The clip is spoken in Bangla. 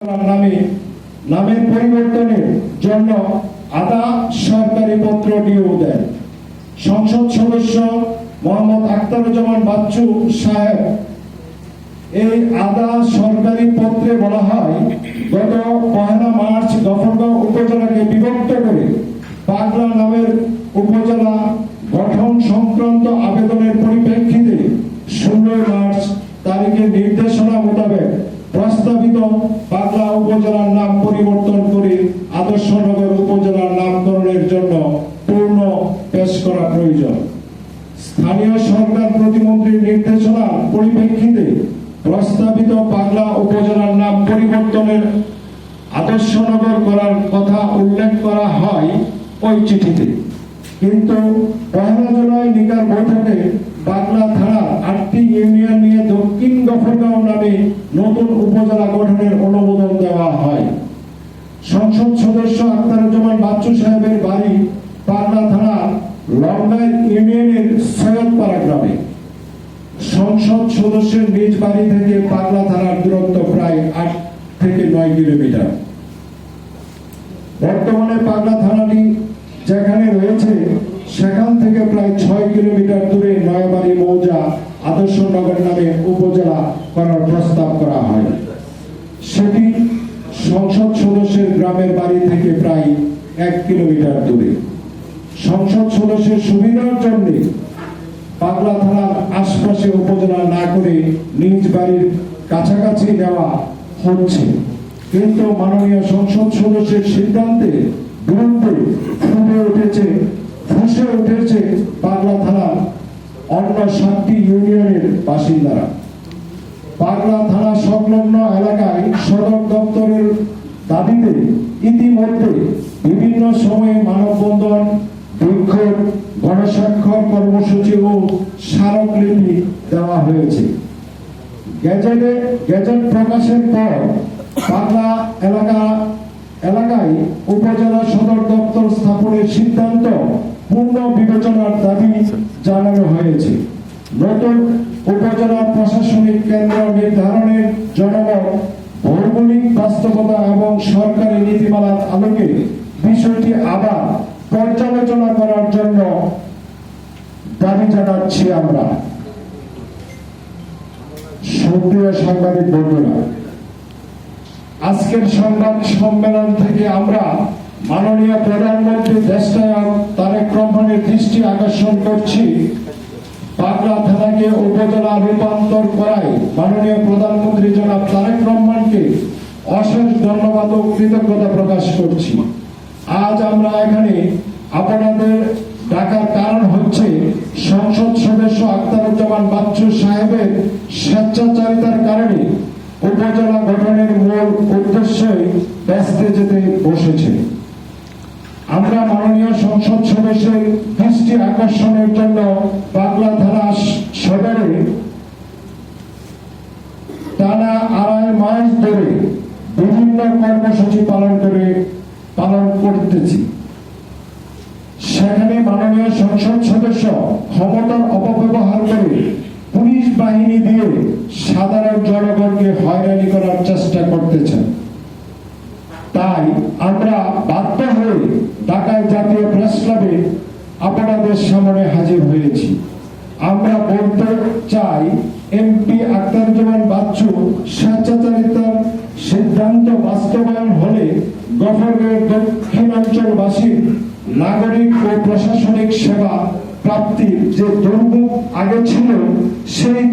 নামের পরিবর্তনের জন্য আদা সরকারি পত্র দিয়েও দেন। সংসদ সদস্য মোহাম্মদ আখতারুজ্জামান বাচ্চু সাহেব এই আদা সরকারি পত্রে বলা হয়, গত 1 মার্চ গফরগাঁও উপজেলাকে বিভক্ত করে পাগলা নামের উপজেলা গঠন সংক্রান্ত আবেদনের পরিপ্রেক্ষিতে 16 মার্চ তারিখে নির্দেশনা মোতাবেক প্রস্তাবিত পাগলা উপজেলার নাম পরিবর্তন করে আদর্শনগর উপজেলার নামকরণের জন্য পূর্ণ পেশ করা প্রয়োজন। স্থানীয় সরকার প্রতিমন্ত্রীর নির্দেশনার পরিপ্রেক্ষিতে প্রস্তাবিত পাগলা উপজেলার নাম পরিবর্তনের আদর্শনগর করার কথা উল্লেখ করা হয় ওই চিঠিতে, কিন্তু 1 জুলাই নিকার বৈঠকে পাগলা থানার 8টি ইউনিয়ন নিয়ে দক্ষিণ গফরগাঁও নামে নতুন উপজেলা গঠনের অনুমোদন দেওয়া হয়। সংসদ সদস্য আখতারুজ্জামান বাচ্চু সাহেবের বাড়ি পাগলা থানার লঙ্গাই ইউনিয়নের সৈয়দপাড়া গ্রামে। সংসদ সদস্যের নিজ বাড়ি থেকে পাগলা থানার দূরত্ব প্রায় 8 থেকে 9 কিলোমিটার। বর্তমানে পাগলা থানাটি যেখানে রয়েছে সেখান থেকে প্রায় 6 কিলোমিটার দূরে নয়াবাড়ি মৌজা আদর্শনগর নামে উপজেলা করার প্রস্তাব করা হয়। সেটি সংসদ সদস্যের গ্রামের বাড়ি থেকে প্রায় 1 কিলোমিটার দূরে। সংসদ সদস্যের সুবিধার জন্য পাগলা থানার আশপাশে উপজেলা না করে নিজ বাড়ির কাছাকাছি নেওয়া হচ্ছে, কিন্তু মাননীয় সংসদ সদস্যের সিদ্ধান্তে বিরুদ্ধে ফুঁসে উঠেছে পাগলা থানার অন্য 7টি ইউনিয়নের বাসিন্দারা। পাগলা থানা সংলগ্ন এলাকায় সদর দপ্তরের দাবিতে ইতিমধ্যে বিভিন্ন সময়ে মানববন্ধন, বিক্ষোভ, গণস্বাক্ষর কর্মসূচি ও স্মারকলিপি দেওয়া হয়েছে। গেজেট প্রকাশের পর পাগলা এলাকায় উপজেলা সদর দপ্তর স্থাপনের সিদ্ধান্ত পূর্ণ বিবেচনার দাবি জানানো হয়েছে। নতুন উপজেলা প্রশাসনিক কেন্দ্র নির্ধারণের জনমত, ভৌগোলিক বাস্তবতা এবং সরকারি নীতিমালার আলোকে বিষয়টি আবার পর্যালোচনা করার জন্য দাবি জানাচ্ছি আমরা। সুপ্রিয় সাংবাদিক বন্ধুরা, আজকের সংবাদ সম্মেলন থেকে আমরা মাননীয় প্রধানমন্ত্রী দেশনায়ক তারেক রহমানের দৃষ্টি আকর্ষণ করছি। পাগলা থানাকে উপজেলা রূপান্তর করায় মাননীয় প্রধানমন্ত্রী জনাব তারেক রহমানকে অশেষ ধন্যবাদ ও কৃতজ্ঞতা প্রকাশ করছি। আজ আমরা এখানে আপনাদের ডাকার কারণ হচ্ছে সংসদ সদস্য আখতারুজ্জামান বাচ্চু সাহেবের স্বেচ্ছাচারিতার কারণে উপজেলা গঠনের মূল উদ্দেশ্যই ব্যস্ত যেতে বসেছে। আমরা মাননীয় সংসদ সদস্যের দৃষ্টি আকর্ষণের জন্য পাগলা থানা সদরে টানা 2.5 মাস ধরে বিভিন্ন কর্মসূচি পালন করতেছি। সেখানে মাননীয় সংসদ সদস্য ক্ষমতার অপব্যবহার করে পুলিশ বাহিনী দিয়ে সাধারণ জনগণকে হয়রানি করার চেষ্টা করতেছেন। তাই আমরা বাধ্য হয়ে ঢাকায় জাতীয় প্রেস ক্লাবে আপনাদের সামনে হাজির হয়েছি। আমরা বলতে চাই, এমপি আখতারুজ্জামান বাচ্চু স্বেচ্ছাচারিতার সিদ্ধান্ত বাস্তবায়ন হলে গফরগাঁওয়ের দক্ষিণাঞ্চলবাসীর নাগরিক ও প্রশাসনিক সেবা প্রাপ্তির যে দুর্ভোগ আগে ছিল সেই